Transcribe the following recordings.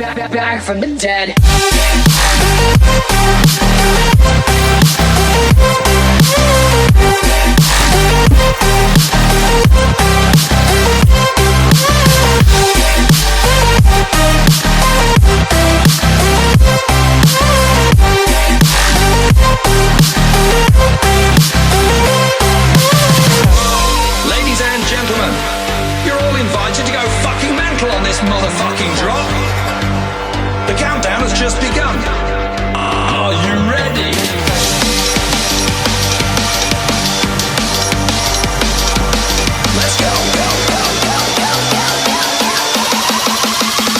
back from the dead. Ladies and gentlemen, you're all invited to go fucking mental on this motherfucking drop. The countdown has just begun. Are you ready? Let's go, go, go, go, go, go.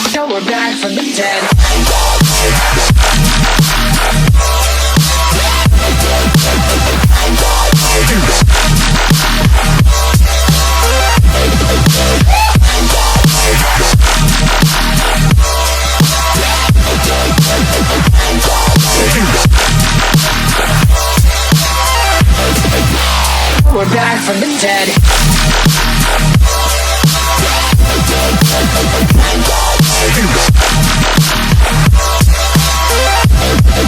So we're back from the dead. We're back from the dead.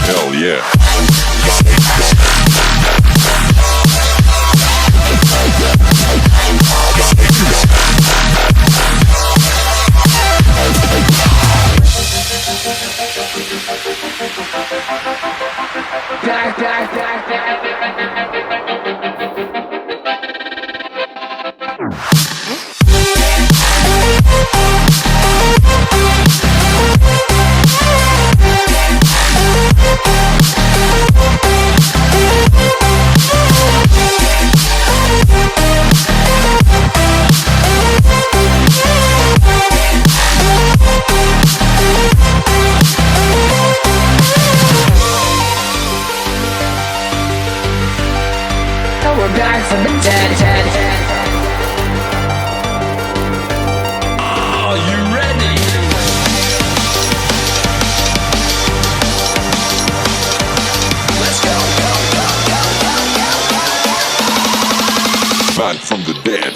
Hell yeah. Back. We're back from the dead. Are you ready? Let's go, go, go, go, go, go. Back from the dead.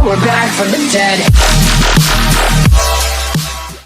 We're back from the dead.